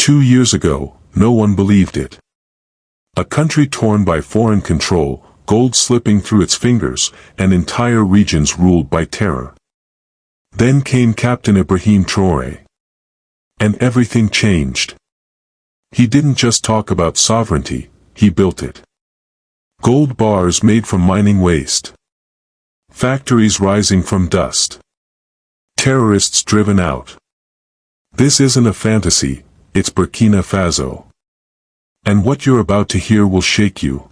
2 years ago, no one believed it. A country torn by foreign control, gold slipping through its fingers, and entire regions ruled by terror. Then came Captain Ibrahim Traoré. And everything changed. He didn't just talk about sovereignty, he built it. Gold bars made from mining waste. Factories rising from dust. Terrorists driven out. This isn't a fantasy, it's Burkina Faso. And what you're about to hear will shake you.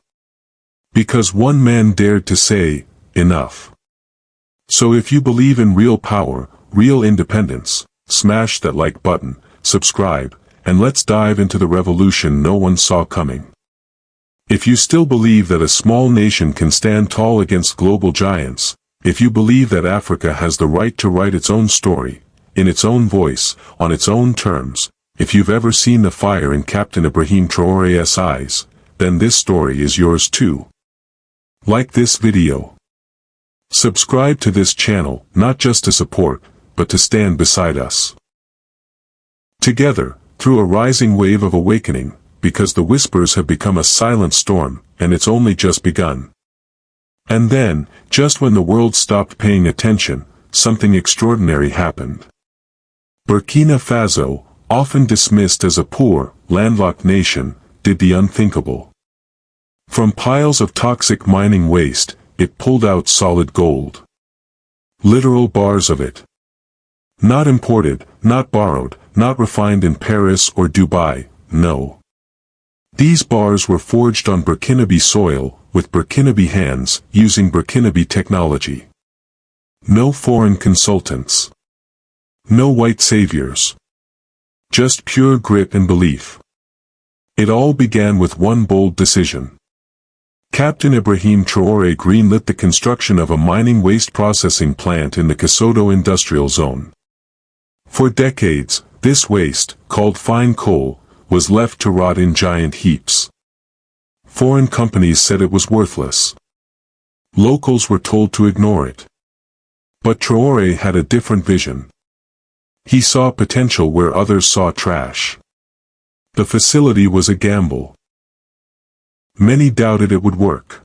Because one man dared to say, enough. So if you believe in real power, real independence, smash that like button, subscribe, and let's dive into the revolution no one saw coming. If you still believe that a small nation can stand tall against global giants, if you believe that Africa has the right to write its own story, in its own voice, on its own terms, if you've ever seen the fire in Captain Ibrahim Traoré's eyes, then this story is yours too. Like this video. Subscribe to this channel, not just to support, but to stand beside us. Together, through a rising wave of awakening, because the whispers have become a silent storm, and it's only just begun. And then, just when the world stopped paying attention, something extraordinary happened. Burkina Faso, often dismissed as a poor, landlocked nation, did the unthinkable. From piles of toxic mining waste, it pulled out solid gold. Literal bars of it. Not imported, not borrowed, not refined in Paris or Dubai, no. These bars were forged on Burkinabe soil, with Burkinabe hands, using Burkinabe technology. No foreign consultants. No white saviors. Just pure grit and belief. It all began with one bold decision. Captain Ibrahim Traoré greenlit the construction of a mining waste processing plant in the Kasoto industrial zone. For decades, this waste, called fine coal, was left to rot in giant heaps. Foreign companies said it was worthless. Locals were told to ignore it. But Traoré had a different vision. He saw potential where others saw trash. The facility was a gamble. Many doubted it would work.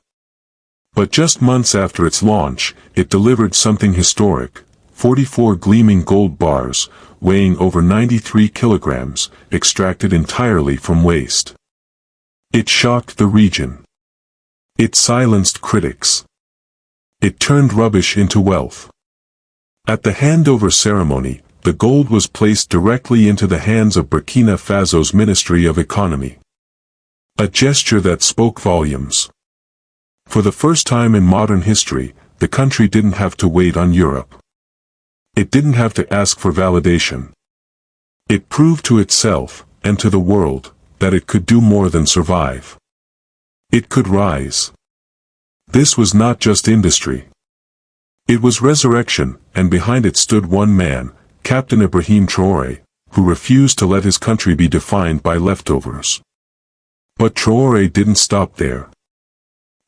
But just months after its launch, it delivered something historic: 44 gleaming gold bars, weighing over 93 kilograms, extracted entirely from waste. It shocked the region. It silenced critics. It turned rubbish into wealth. At the handover ceremony, the gold was placed directly into the hands of Burkina Faso's Ministry of Economy. A gesture that spoke volumes. For the first time in modern history, the country didn't have to wait on Europe. It didn't have to ask for validation. It proved to itself, and to the world, that it could do more than survive. It could rise. This was not just industry. It was resurrection, and behind it stood one man, Captain Ibrahim Traoré, who refused to let his country be defined by leftovers. But Traoré didn't stop there.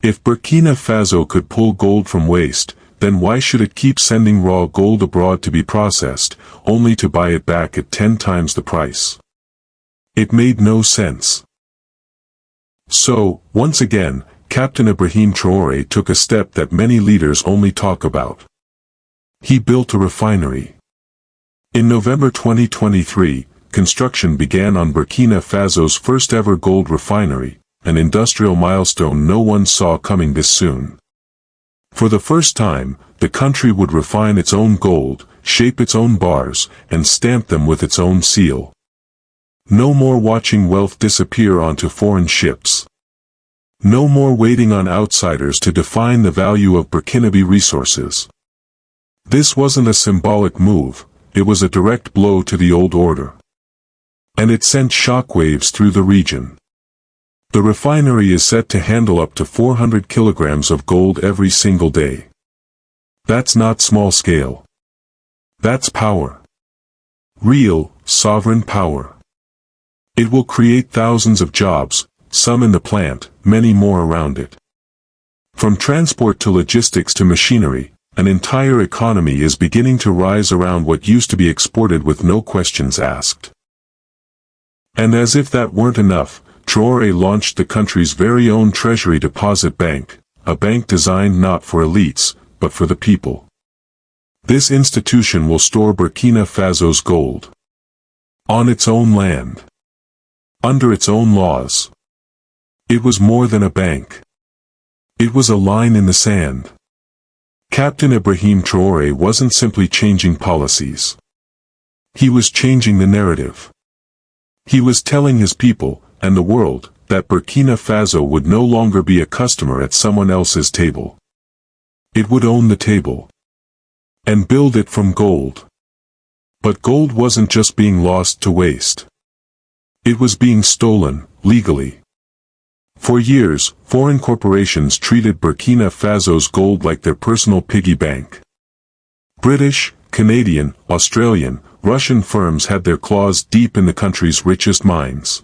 If Burkina Faso could pull gold from waste, then why should it keep sending raw gold abroad to be processed, only to buy it back at 10 times the price? It made no sense. So, once again, Captain Ibrahim Traoré took a step that many leaders only talk about. He built a refinery. In November 2023, construction began on Burkina Faso's first ever gold refinery, an industrial milestone no one saw coming this soon. For the first time, the country would refine its own gold, shape its own bars, and stamp them with its own seal. No more watching wealth disappear onto foreign ships. No more waiting on outsiders to define the value of Burkinabe resources. This wasn't a symbolic move, it was a direct blow to the old order. And it sent shockwaves through the region. The refinery is set to handle up to 400 kilograms of gold every single day. That's not small scale. That's power. Real, sovereign power. It will create thousands of jobs, some in the plant, many more around it. From transport to logistics to machinery, an entire economy is beginning to rise around what used to be exported with no questions asked. And as if that weren't enough, Traore launched the country's very own Treasury deposit bank, a bank designed not for elites, but for the people. This institution will store Burkina Faso's gold. On its own land. Under its own laws. It was more than a bank. It was a line in the sand. Captain Ibrahim Traoré wasn't simply changing policies. He was changing the narrative. He was telling his people, and the world, that Burkina Faso would no longer be a customer at someone else's table. It would own the table. And build it from gold. But gold wasn't just being lost to waste. It was being stolen, legally. For years, foreign corporations treated Burkina Faso's gold like their personal piggy bank. British, Canadian, Australian, Russian firms had their claws deep in the country's richest mines.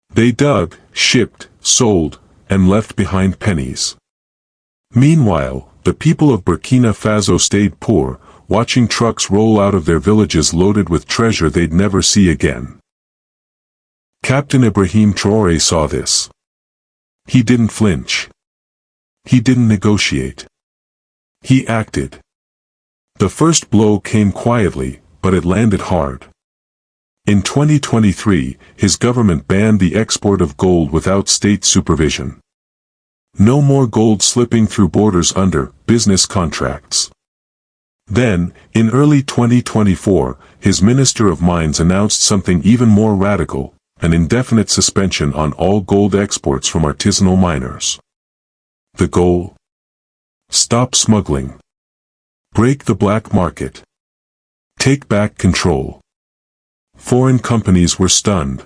They dug, shipped, sold, and left behind pennies. Meanwhile, the people of Burkina Faso stayed poor, watching trucks roll out of their villages loaded with treasure they'd never see again. Captain Ibrahim Traoré saw this. He didn't flinch. He didn't negotiate. He acted. The first blow came quietly, but it landed hard. In 2023, his government banned the export of gold without state supervision. No more gold slipping through borders under business contracts. Then, in early 2024, his Minister of Mines announced something even more radical, an indefinite suspension on all gold exports from artisanal miners. The goal? Stop smuggling. Break the black market. Take back control. Foreign companies were stunned.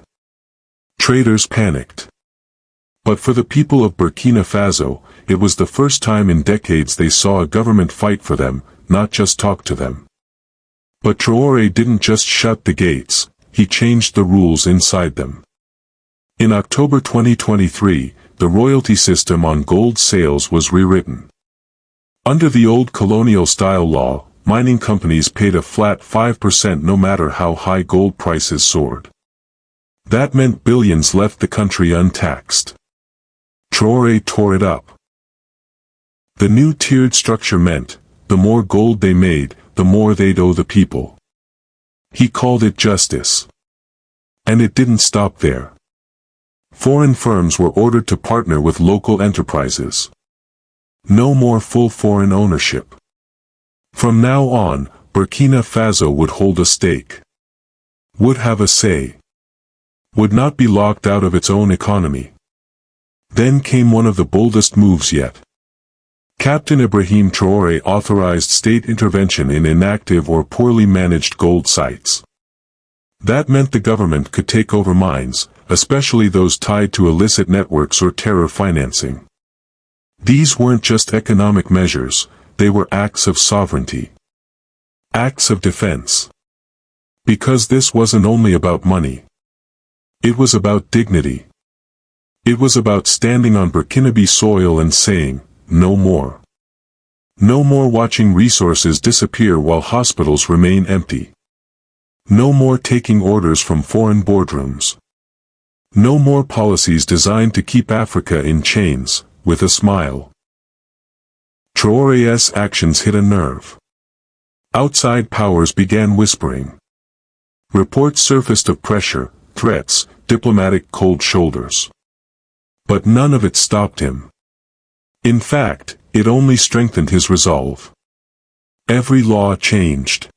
Traders panicked. But for the people of Burkina Faso, it was the first time in decades they saw a government fight for them, not just talk to them. But Traoré didn't just shut the gates, he changed the rules inside them. In October 2023, the royalty system on gold sales was rewritten. Under the old colonial-style law, mining companies paid a flat 5% no matter how high gold prices soared. That meant billions left the country untaxed. Traoré tore it up. The new tiered structure meant, the more gold they made, the more they'd owe the people. He called it justice. And it didn't stop there. Foreign firms were ordered to partner with local enterprises. No more full foreign ownership. From now on, Burkina Faso would hold a stake. Would have a say. Would not be locked out of its own economy. Then came one of the boldest moves yet. Captain Ibrahim Traoré authorized state intervention in inactive or poorly managed gold sites. That meant the government could take over mines, especially those tied to illicit networks or terror financing. These weren't just economic measures, they were acts of sovereignty. Acts of defense. Because this wasn't only about money. It was about dignity. It was about standing on Burkinabe soil and saying, no more. No more watching resources disappear while hospitals remain empty. No more taking orders from foreign boardrooms. No more policies designed to keep Africa in chains, with a smile. Traoré's actions hit a nerve. Outside powers began whispering. Reports surfaced of pressure, threats, diplomatic cold shoulders. But none of it stopped him. In fact, it only strengthened his resolve. Every law changed.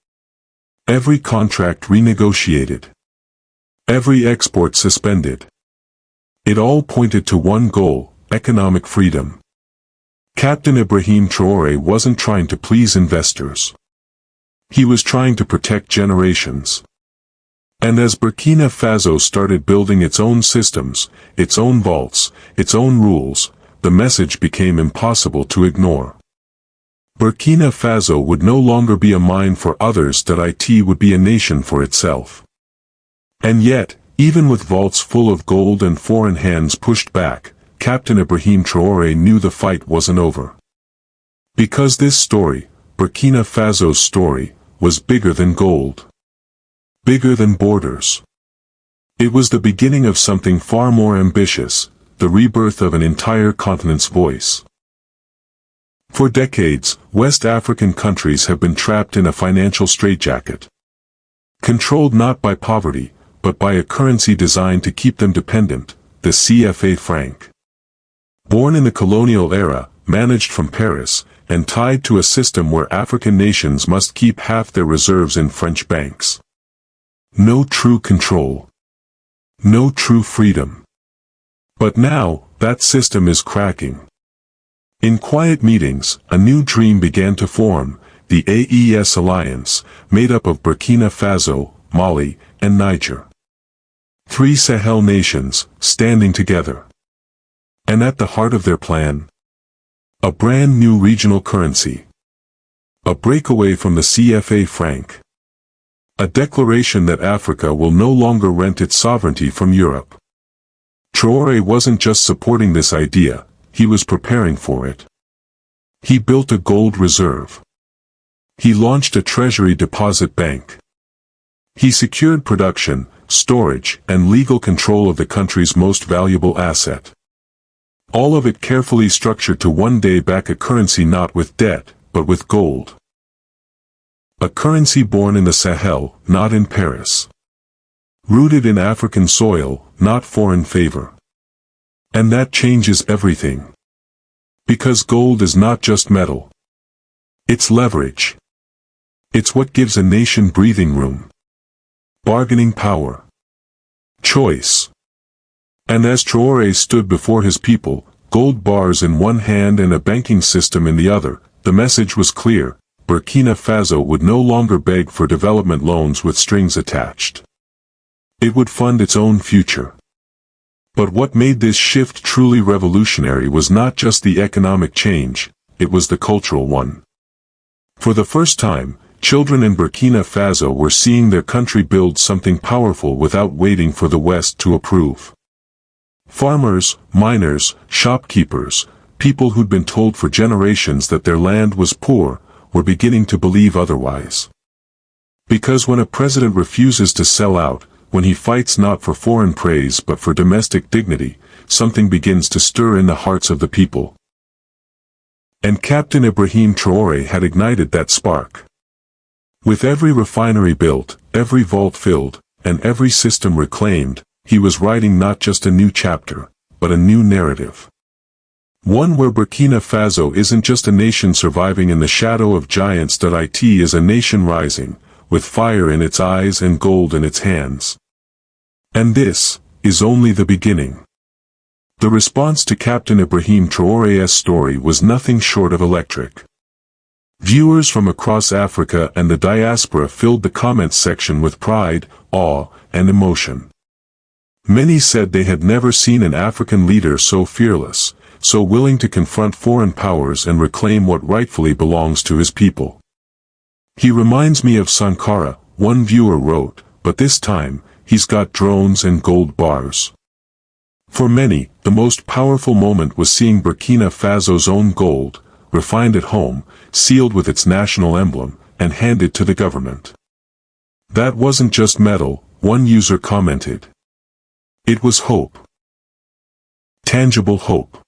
Every contract renegotiated. Every export suspended. It all pointed to one goal, economic freedom. Captain Ibrahim Traoré wasn't trying to please investors. He was trying to protect generations. And as Burkina Faso started building its own systems, its own vaults, its own rules, the message became impossible to ignore. Burkina Faso would no longer be a mine for others, that it would be a nation for itself. And yet, even with vaults full of gold and foreign hands pushed back, Captain Ibrahim Traoré knew the fight wasn't over. Because this story, Burkina Faso's story, was bigger than gold. Bigger than borders. It was the beginning of something far more ambitious, the rebirth of an entire continent's voice. For decades, West African countries have been trapped in a financial straitjacket. Controlled not by poverty, but by a currency designed to keep them dependent, the CFA Franc. Born in the colonial era, managed from Paris, and tied to a system where African nations must keep half their reserves in French banks. No true control. No true freedom. But now, that system is cracking. In quiet meetings, a new dream began to form, the AES alliance, made up of Burkina Faso, Mali, and Niger. 3 Sahel nations, standing together. And at the heart of their plan? A brand new regional currency. A breakaway from the CFA Franc. A declaration that Africa will no longer rent its sovereignty from Europe. Traore wasn't just supporting this idea, he was preparing for it. He built a gold reserve. He launched a Treasury deposit bank. He secured production, storage, and legal control of the country's most valuable asset. All of it carefully structured to one day back a currency not with debt, but with gold. A currency born in the Sahel, not in Paris. Rooted in African soil, not foreign favor. And that changes everything. Because gold is not just metal. It's leverage. It's what gives a nation breathing room. Bargaining power. Choice. And as Traore stood before his people, gold bars in one hand and a banking system in the other, the message was clear: Burkina Faso would no longer beg for development loans with strings attached. It would fund its own future. But what made this shift truly revolutionary was not just the economic change, it was the cultural one. For the first time, children in Burkina Faso were seeing their country build something powerful without waiting for the West to approve. Farmers, miners, shopkeepers, people who'd been told for generations that their land was poor, were beginning to believe otherwise. Because when a president refuses to sell out, when he fights not for foreign praise but for domestic dignity, something begins to stir in the hearts of the people. And Captain Ibrahim Traoré had ignited that spark. With every refinery built, every vault filled, and every system reclaimed, he was writing not just a new chapter, but a new narrative. One where Burkina Faso isn't just a nation surviving in the shadow of giants. It is a nation rising, with fire in its eyes and gold in its hands. And this is only the beginning. The response to Captain Ibrahim Traoré's story was nothing short of electric. Viewers from across Africa and the diaspora filled the comments section with pride, awe, and emotion. Many said they had never seen an African leader so fearless, so willing to confront foreign powers and reclaim what rightfully belongs to his people. He reminds me of Sankara, one viewer wrote, but this time, he's got drones and gold bars. For many, the most powerful moment was seeing Burkina Faso's own gold, refined at home, sealed with its national emblem, and handed to the government. That wasn't just metal, one user commented. It was hope. Tangible hope.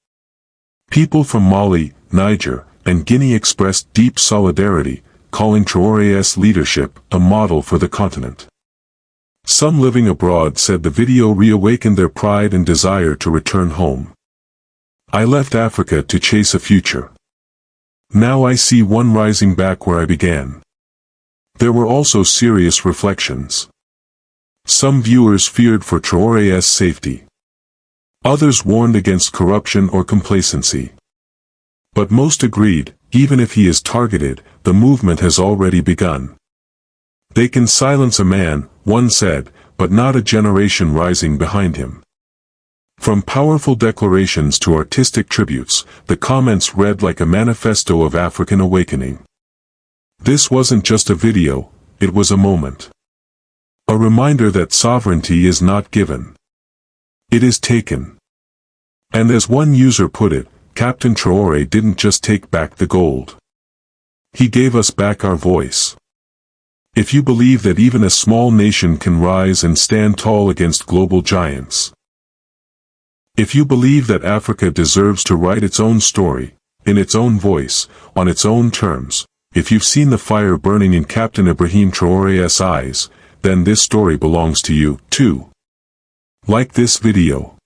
People from Mali, Niger, and Guinea expressed deep solidarity, calling Traoré's leadership a model for the continent. Some living abroad said the video reawakened their pride and desire to return home. I left Africa to chase a future. Now I see one rising back where I began. There were also serious reflections. Some viewers feared for Traoré's safety. Others warned against corruption or complacency. But most agreed, even if he is targeted, the movement has already begun. They can silence a man, one said, but not a generation rising behind him. From powerful declarations to artistic tributes, the comments read like a manifesto of African awakening. This wasn't just a video, it was a moment. A reminder that sovereignty is not given. It is taken. And as one user put it, Captain Traoré didn't just take back the gold. He gave us back our voice. If you believe that even a small nation can rise and stand tall against global giants. If you believe that Africa deserves to write its own story, in its own voice, on its own terms, if you've seen the fire burning in Captain Ibrahim Traoré's eyes, then this story belongs to you, too. Like this video.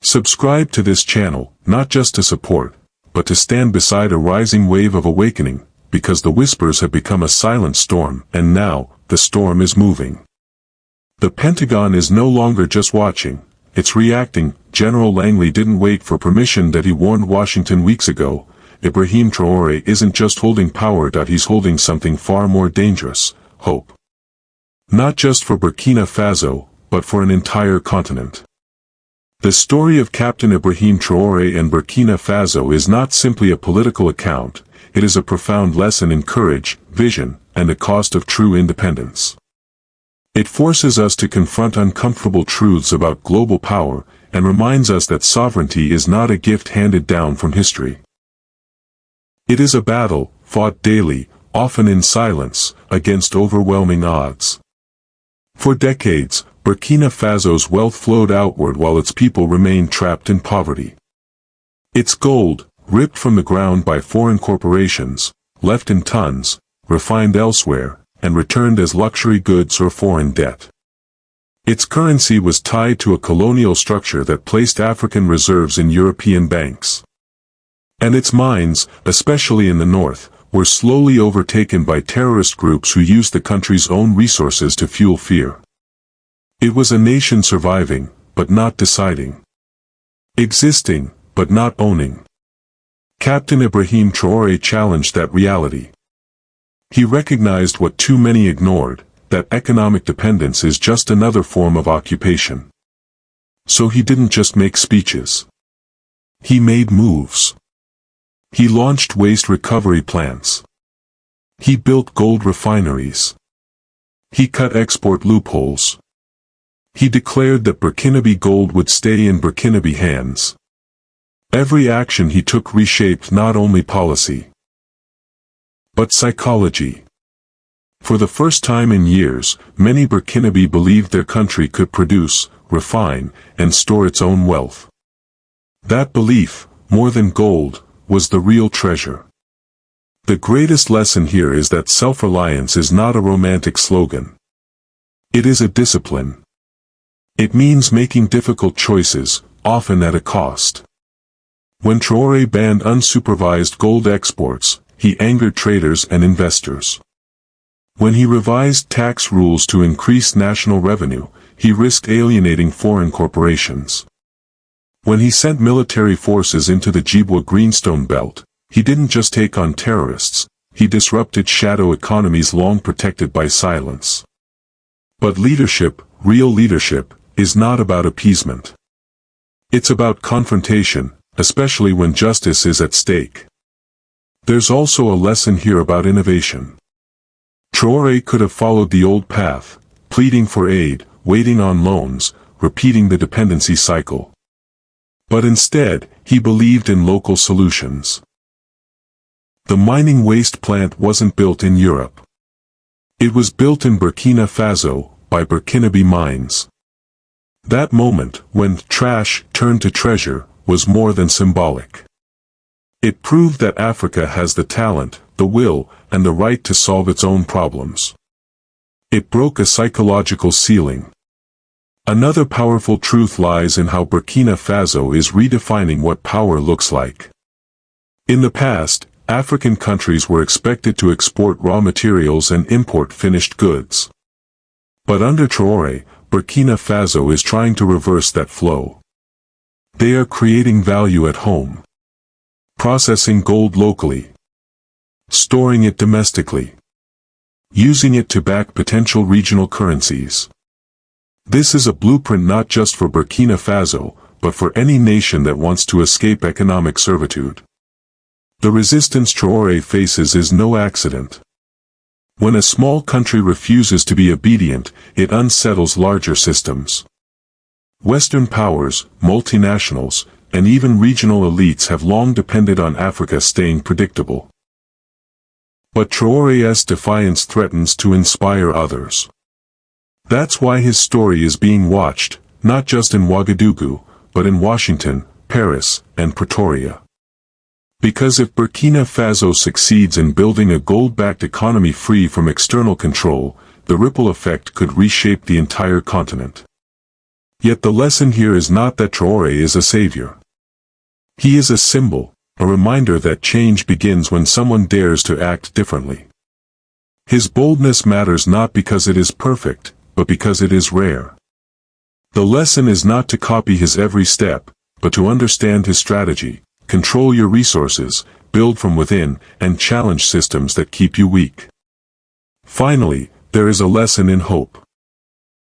Subscribe to this channel, not just to support, but to stand beside a rising wave of awakening, because the whispers have become a silent storm, and now, the storm is moving. The Pentagon is no longer just watching, it's reacting. General Langley didn't wait for permission that he warned Washington weeks ago. Ibrahim Traoré isn't just holding power, he's holding something far more dangerous, hope. Not just for Burkina Faso, but for an entire continent. The story of Captain Ibrahim Traoré and Burkina Faso is not simply a political account, it is a profound lesson in courage, vision, and the cost of true independence. It forces us to confront uncomfortable truths about global power, and reminds us that sovereignty is not a gift handed down from history. It is a battle, fought daily, often in silence, against overwhelming odds. For decades, Burkina Faso's wealth flowed outward while its people remained trapped in poverty. Its gold, ripped from the ground by foreign corporations, left in tons, refined elsewhere, and returned as luxury goods or foreign debt. Its currency was tied to a colonial structure that placed African reserves in European banks. And its mines, especially in the north, were slowly overtaken by terrorist groups who used the country's own resources to fuel fear. It was a nation surviving, but not deciding. Existing, but not owning. Captain Ibrahim Traoré challenged that reality. He recognized what too many ignored, that economic dependence is just another form of occupation. So he didn't just make speeches. He made moves. He launched waste recovery plants. He built gold refineries. He cut export loopholes. He declared that Burkinabe gold would stay in Burkinabe hands. Every action he took reshaped not only policy, but psychology. For the first time in years, many Burkinabe believed their country could produce, refine, and store its own wealth. That belief, more than gold, was the real treasure. The greatest lesson here is that self-reliance is not a romantic slogan. It is a discipline. It means making difficult choices, often at a cost. When Traoré banned unsupervised gold exports, he angered traders and investors. When he revised tax rules to increase national revenue, he risked alienating foreign corporations. When he sent military forces into the Jibwa Greenstone Belt, he didn't just take on terrorists, he disrupted shadow economies long protected by silence. But leadership, real leadership, is not about appeasement. It's about confrontation, especially when justice is at stake. There's also a lesson here about innovation. Traoré could have followed the old path, pleading for aid, waiting on loans, repeating the dependency cycle. But instead, he believed in local solutions. The mining waste plant wasn't built in Europe. It was built in Burkina Faso, by Burkinabe mines. That moment, when trash turned to treasure, was more than symbolic. It proved that Africa has the talent, the will, and the right to solve its own problems. It broke a psychological ceiling. Another powerful truth lies in how Burkina Faso is redefining what power looks like. In the past, African countries were expected to export raw materials and import finished goods. But under Traoré, Burkina Faso is trying to reverse that flow. They are creating value at home. Processing gold locally. Storing it domestically. Using it to back potential regional currencies. This is a blueprint not just for Burkina Faso, but for any nation that wants to escape economic servitude. The resistance Traoré faces is no accident. When a small country refuses to be obedient, it unsettles larger systems. Western powers, multinationals, and even regional elites have long depended on Africa staying predictable. But Traoré's defiance threatens to inspire others. That's why his story is being watched, not just in Ouagadougou, but in Washington, Paris, and Pretoria. Because if Burkina Faso succeeds in building a gold-backed economy free from external control, the ripple effect could reshape the entire continent. Yet the lesson here is not that Traoré is a savior. He is a symbol, a reminder that change begins when someone dares to act differently. His boldness matters not because it is perfect, but because it is rare. The lesson is not to copy his every step, but to understand his strategy, control your resources, build from within, and challenge systems that keep you weak. Finally, there is a lesson in hope.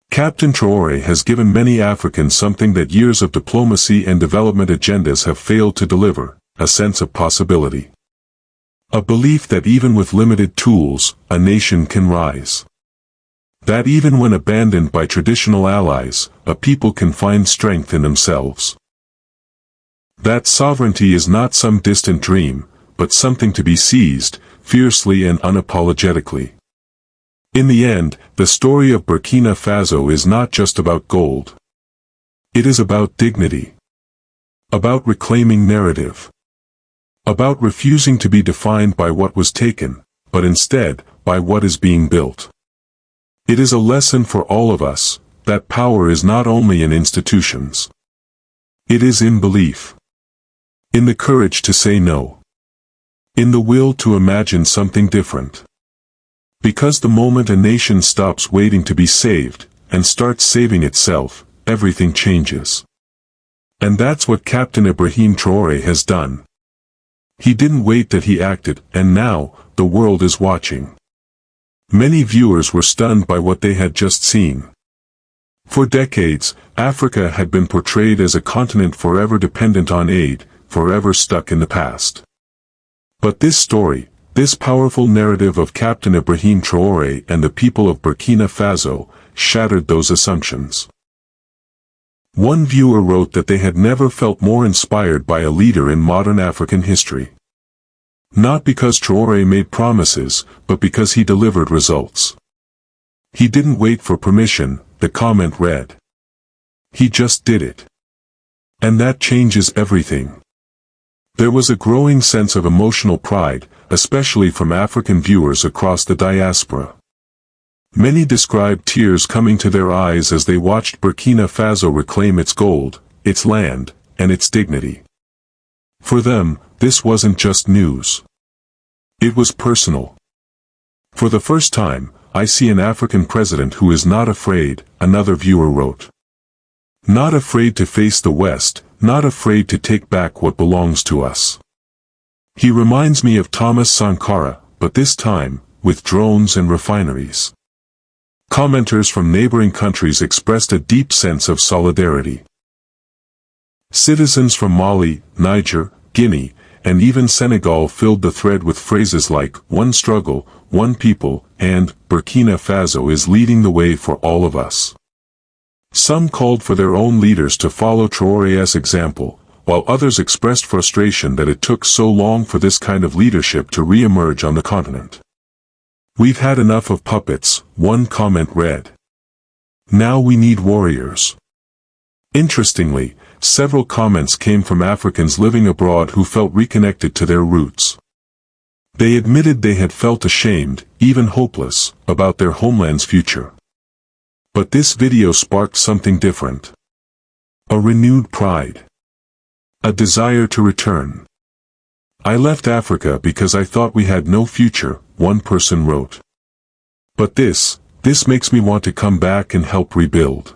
Captain Traoré has given many Africans something that years of diplomacy and development agendas have failed to deliver, a sense of possibility. A belief that even with limited tools, a nation can rise. That even when abandoned by traditional allies, a people can find strength in themselves. That sovereignty is not some distant dream, but something to be seized, fiercely and unapologetically. In the end, the story of Burkina Faso is not just about gold. It is about dignity. About reclaiming narrative. About refusing to be defined by what was taken, but instead, by what is being built. It is a lesson for all of us, that power is not only in institutions. It is in belief. In the courage to say no. In the will to imagine something different. Because the moment a nation stops waiting to be saved, and starts saving itself, everything changes. And that's what Captain Ibrahim Traoré has done. He didn't wait, that he acted, and now, the world is watching. Many viewers were stunned by what they had just seen. For decades, Africa had been portrayed as a continent forever dependent on aid, forever stuck in the past. But this story, this powerful narrative of Captain Ibrahim Traoré and the people of Burkina Faso, shattered those assumptions. One viewer wrote that they had never felt more inspired by a leader in modern African history. Not because Traoré made promises, but because he delivered results. He didn't wait for permission, the comment read. He just did it. And that changes everything. There was a growing sense of emotional pride, especially from African viewers across the diaspora. Many described tears coming to their eyes as they watched Burkina Faso reclaim its gold, its land, and its dignity. For them, this wasn't just news. It was personal. For the first time, I see an African president who is not afraid, another viewer wrote. Not afraid to face the West, not afraid to take back what belongs to us. He reminds me of Thomas Sankara, but this time, with drones and refineries. Commenters from neighboring countries expressed a deep sense of solidarity. Citizens from Mali, Niger, Guinea, and even Senegal filled the thread with phrases like, "One struggle, one people," and "Burkina Faso is leading the way for all of us." Some called for their own leaders to follow Traoré's example, while others expressed frustration that it took so long for this kind of leadership to re-emerge on the continent. "We've had enough of puppets," one comment read. "Now we need warriors." Interestingly, several comments came from Africans living abroad who felt reconnected to their roots. They admitted they had felt ashamed, even hopeless, about their homeland's future. But this video sparked something different. A renewed pride. A desire to return. "I left Africa because I thought we had no future," one person wrote. "But this makes me want to come back and help rebuild."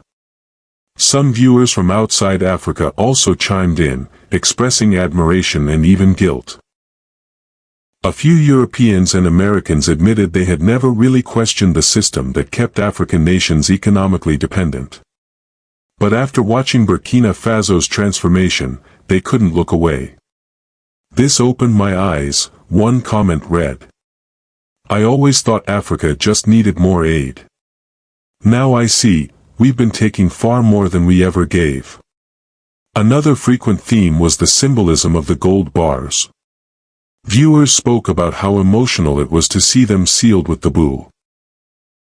Some viewers from outside Africa also chimed in, expressing admiration and even guilt. A few Europeans and Americans admitted they had never really questioned the system that kept African nations economically dependent. But after watching Burkina Faso's transformation, they couldn't look away. "This opened my eyes," one comment read. "I always thought Africa just needed more aid. Now I see, we've been taking far more than we ever gave." Another frequent theme was the symbolism of the gold bars. Viewers spoke about how emotional it was to see them sealed with the boo.